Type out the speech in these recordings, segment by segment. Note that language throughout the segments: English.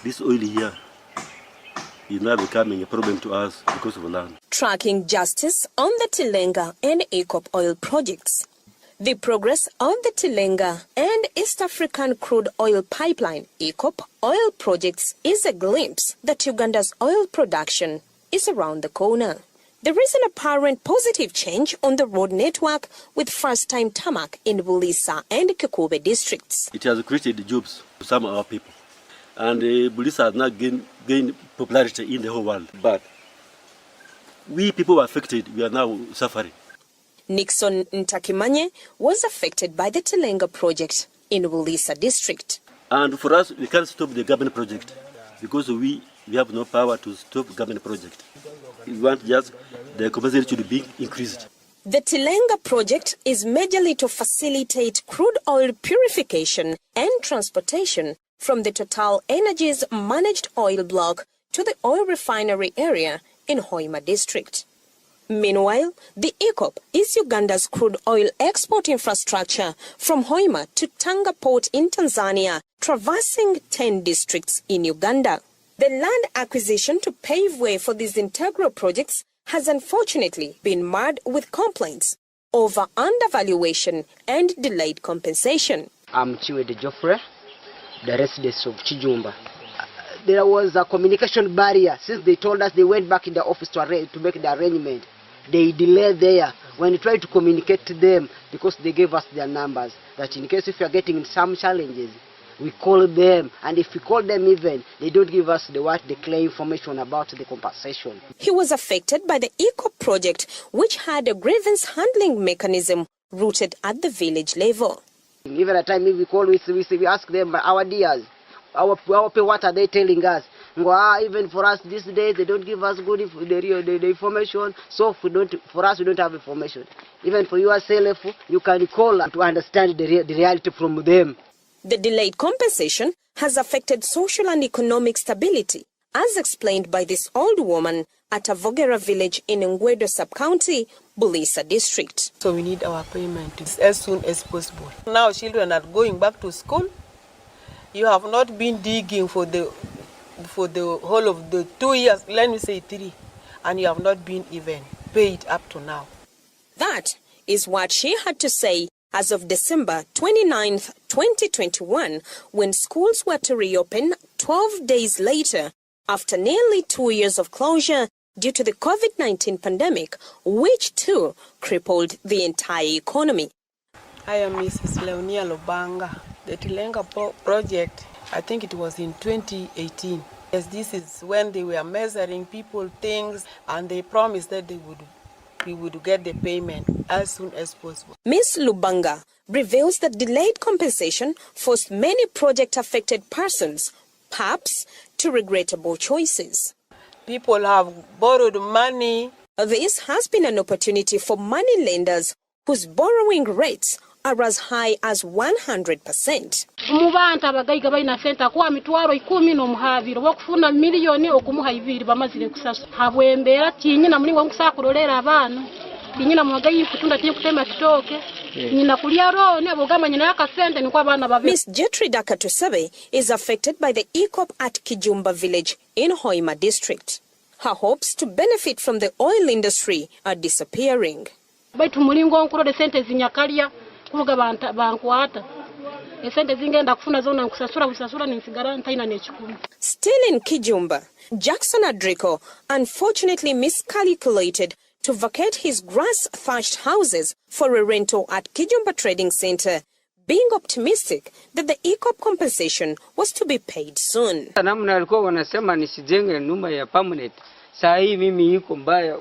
this oil here is now becoming a problem to us because of land. Tracking justice on the TILENGA and EACOP oil projects. The progress on the TILENGA and East African crude oil pipeline EACOP oil projects is a glimpse that Uganda's oil production is around the corner. There is an apparent positive change on the road network with first-time tarmac in Bulisa and Kikube districts. It has created jobs for some of our people. And Bulisa has now gained popularity in the whole world. But we people who are affected, we are now suffering. Nixon Ntakimanye was affected by the TILENGA project in Bulisa district. And for us, we can't stop the government project because we have no power to stop government project. We want just the compensation to be increased. The TILENGA project is majorly to facilitate crude oil purification and transportation from the Total Energies managed oil block to the oil refinery area in Hoima district. Meanwhile, the EACOP is Uganda's crude oil export infrastructure from Hoima to Tanga port in Tanzania, traversing 10 districts in Uganda. The land acquisition to pave way for these integral projects has unfortunately been marred with complaints over undervaluation and delayed compensation. I'm Geoffrey, the resident of Kijumba. There was a communication barrier since they told us they went back in the office to make the arrangement. They delayed there when we tried to communicate to them because they gave us their numbers that in case if you are getting some challenges, we call them, and if we call them even, they don't give us the clear information about the compensation. He was affected by the EACOP project, which had a grievance handling mechanism rooted at the village level. Even at time if we call, we ask them, our dears, what are they telling us? Even for us these days, they don't give us good the information, so for us we don't have information. Even for yourself, you can call to understand the reality from them. The delayed compensation has affected social and economic stability, as explained by this old woman at Avogera village in Ngwedo sub-county, Bulisa district. So we need our payment as soon as possible. Now children are going back to school. You have not been digging for the whole of the 2 years, let me say 3, and you have not been even paid up to now. That is what she had to say as of December 29th, 2021, when schools were to reopen 12 days later after nearly 2 years of closure due to the COVID-19 pandemic, which too crippled the entire economy. I am Mrs. Leonia Lubanga. The TILENGA project, I think it was in 2018. Yes, this is when they were measuring people things and they promised that we would get the payment as soon as possible. Ms. Lubanga reveals that delayed compensation forced many project-affected persons, perhaps, to regrettable choices. People have borrowed money. This has been an opportunity for money lenders whose borrowing rates are as high as 100%. Umubanta abagaiga baina senta kwa mitwaro 10 n'omuhabiro bakufuna miliyoni okumuha 2 bamazire kusasa habwembera tinyina muri wangu sakurorera abana tinyina mwagayi kutunda tiye kutema kitoke nyina kulia roho ne bogama nyina yakasente ni kwa bana babe. Miss Geoffrey Byakagaba is affected by the EACOP at Kijumba village in Hoima district. Her hopes to benefit from the oil industry are disappearing. Baitu mulingo nkuro de sente zinyakalia kuvuga bankwata. Still in Kijumba, Jackson Adriko unfortunately miscalculated to vacate his grass-thatched houses for a rental at Kijumba Trading Center, being optimistic that the EACOP compensation was to be paid soon. Namna alikuwa wanasema nisijenge nyumba ya permanent. Saa hii mimi iko mbaya,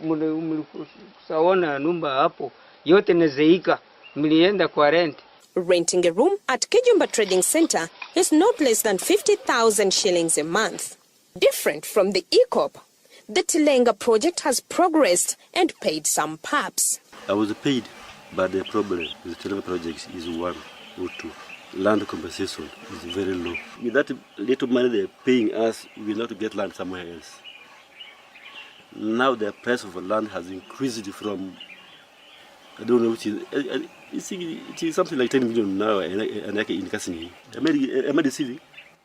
msaona nyumba hapo yote nazeika, mlienda kwa rent. Renting a room at Kijumba Trading Center is not less than 50,000 shillings a month. Different from the EACOP, the TILENGA project has progressed and paid some PAPs. I was paid, but the problem with the TILENGA project is 1 or 2. Land compensation is very low. With that little money they're paying us, we will not get land somewhere else. Now the price of land has increased from, I don't know which is, it is something like 10 million now, and I can in Kazi-Njema. I made a city.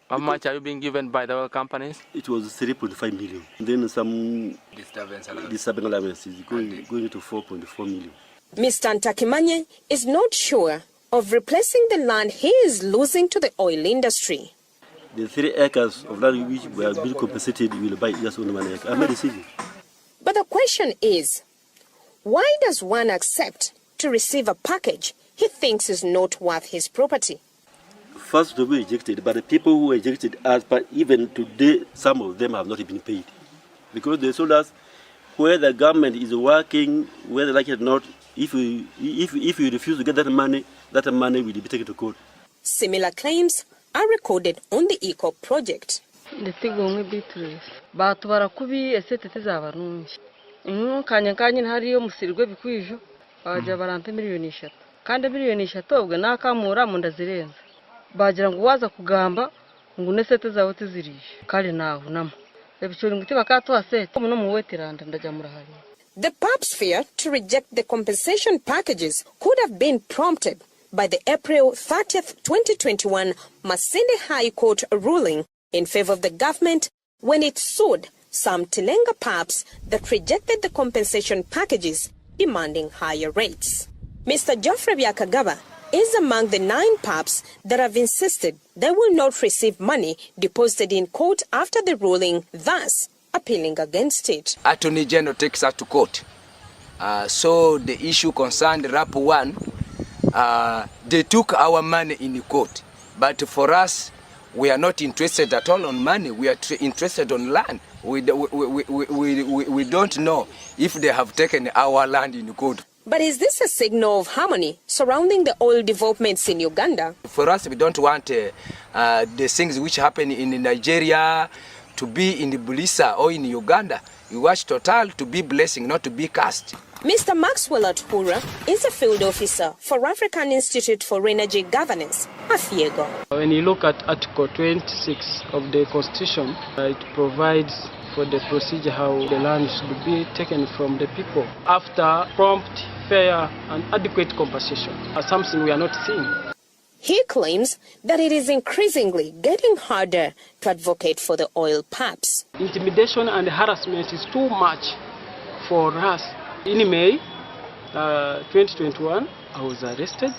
How much are you being given by the oil companies? It was 3.5 million. Then some disturbance allowances going to 4.4 million. Mr. Ntakimanye is not sure of replacing the land he is losing to the oil industry. The 3 acres of land which were being compensated will buy just only 1 acre. I'm not receiving. But the question is, why does one accept to receive a package he thinks is not worth his property? First to be rejected, but the people who were rejected us, but even today, some of them have not been paid. Because they told us where the government is working, whether like it or not, if you refuse to get that money will be taken to court. Similar claims are recorded on the EACOP project. bagira ngo waza kugamba ngo nesete zawe tizirisha kale naho nama ebicuri ngiti bakatwa sete muno muwetiranda ndaja murahari. The PAP's fear to reject the compensation packages could have been prompted by the April 30th, 2021 Masinde High Court ruling in favor of the government when it sued some TILENGA PAPs that rejected the compensation packages, demanding higher rates. Mr. Geoffrey Byakagaba is among the 9 PAPs that have insisted they will not receive money deposited in court after the ruling, thus appealing against it. Attorney General takes us to court. So the issue concerned RAP 1, they took our money in court. But for us, we are not interested at all on money. We are interested on land. We don't know if they have taken our land in court. But is this a signal of harmony surrounding the oil developments in Uganda? For us, we don't want the things which happen in Nigeria to be in Bulisa or in Uganda. We want Total to be blessing, not to be cast. Mr. Maxwell Atuhuura is a field officer for African Institute for Energy Governance, AFIEGO. When you look at Article 26 of the Constitution, it provides for the procedure how the land should be taken from the people after prompt, fair and adequate compensation, something we are not seeing. He claims that it is increasingly getting harder to advocate for the oil PAPs. Intimidation and harassment is too much for us. In May 2021, I was arrested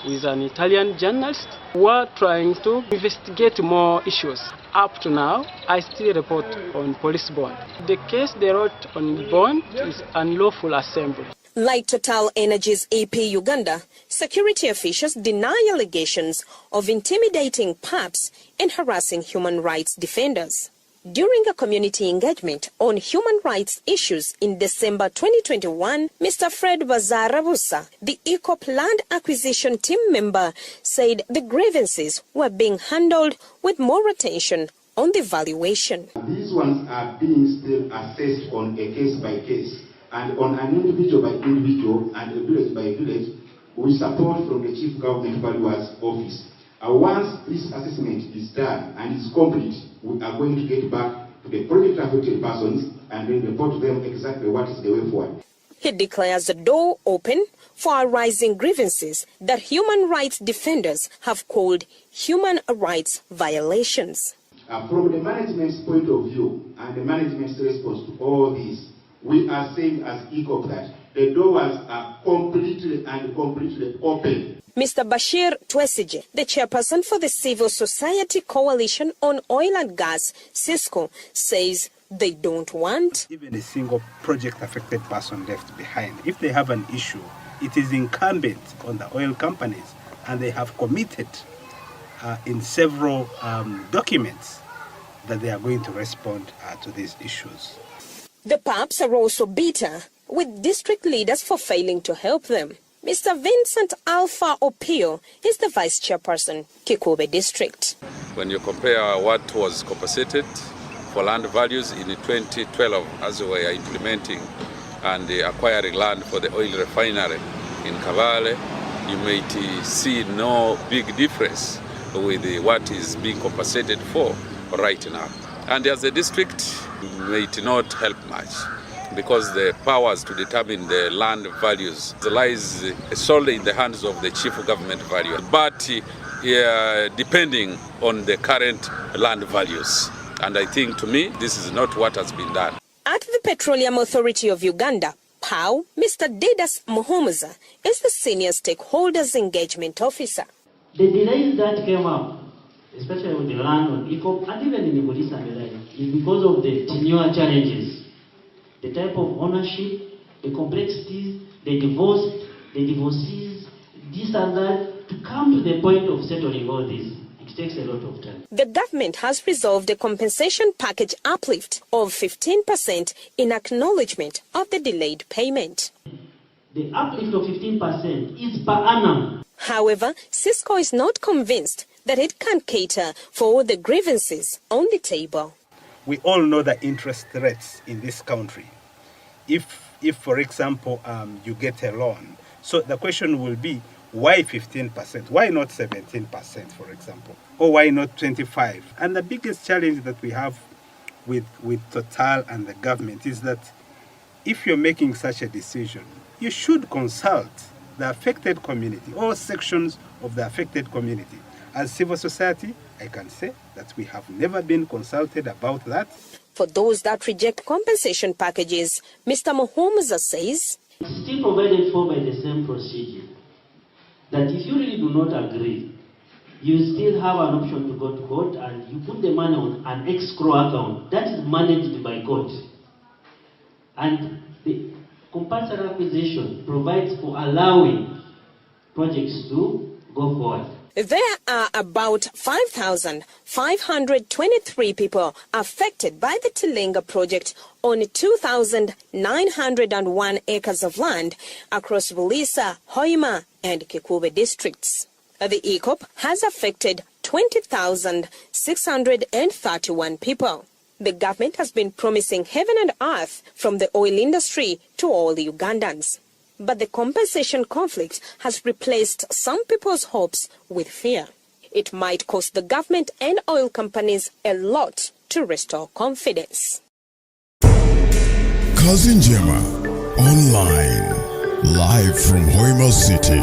with an Italian journalist who were trying to investigate more issues. Up to now, I still report on police bond. The case they wrote on bond is unlawful assembly. Like Total Energy's EP Uganda, security officials deny allegations of intimidating PAPs and harassing human rights defenders. During a community engagement on human rights issues in December 2021, Mr. Fred Bazarabusa, the EACOP land acquisition team member, said the grievances were being handled with more attention on the valuation. These ones are being still assessed on a case by case and on an individual by individual and a village by village with support from the Chief Government Valuer's Office. Once this assessment is done and is complete, we are going to get back to the project affected persons and then report to them exactly what is the way forward. He declares the door open for arising grievances that human rights defenders have called human rights violations. From the management's point of view and the management's response to all this, we are saying as EACOP that the doors are completely open. Mr. Bashir Twesigye, the chairperson for the Civil Society Coalition on Oil and Gas, CISCO, says they don't want even a single project-affected person left behind. If they have an issue, it is incumbent on the oil companies, and they have committed in several documents that they are going to respond to these issues. The PAPs are also bitter with district leaders for failing to help them. Mr. Vincent Alpha Opio is the vice chairperson, Kikube District. When you compare what was compensated for land values in 2012 as we were implementing and acquiring land for the oil refinery in Kabale, you might see no big difference with what is being compensated for right now. And as a district, it may not help much, because the powers to determine the land values lies solely in the hands of the chief government valuer. But depending on the current land values. And I think, to me, this is not what has been done. At the Petroleum Authority of Uganda, PAU, Mr. Didas Muhumuza is the senior stakeholders engagement officer. The delays that came up, especially with the land on EACOP and even in the police and the like, is because of the tenure challenges. The type of ownership, the complexities, the divorce, the divorcees, this and that, to come to the point of settling all this. It takes a lot of time. The government has resolved a compensation package uplift of 15% in acknowledgement of the delayed payment. The uplift of 15% is per annum. However, Cisco is not convinced that it can cater for all the grievances on the table. We all know the interest rates in this country. If for example, you get a loan, so the question will be, why 15%? Why not 17%, for example? Or why not 25%? And the biggest challenge that we have with Total and the government is that if you're making such a decision, you should consult the affected community, all sections of the affected community. As civil society, I can say that we have never been consulted about that. For those that reject compensation packages, Mr. Muhumuza says, it's still provided for by the same procedure. That if you really do not agree, you still have an option to go to court and you put the money on an escrow account that is managed by court. And the compulsory acquisition provides for allowing projects to go forward. There are about 5,523 people affected by the TILENGA project on 2,901 acres of land across Bulisa, Hoima and Kikube districts. The EACOP has affected 20,631 people. The government has been promising heaven and earth from the oil industry to all the Ugandans. But the compensation conflict has replaced some people's hopes with fear. It might cost the government and oil companies a lot to restore confidence. Kazi-Njema, online, live from Hoima City.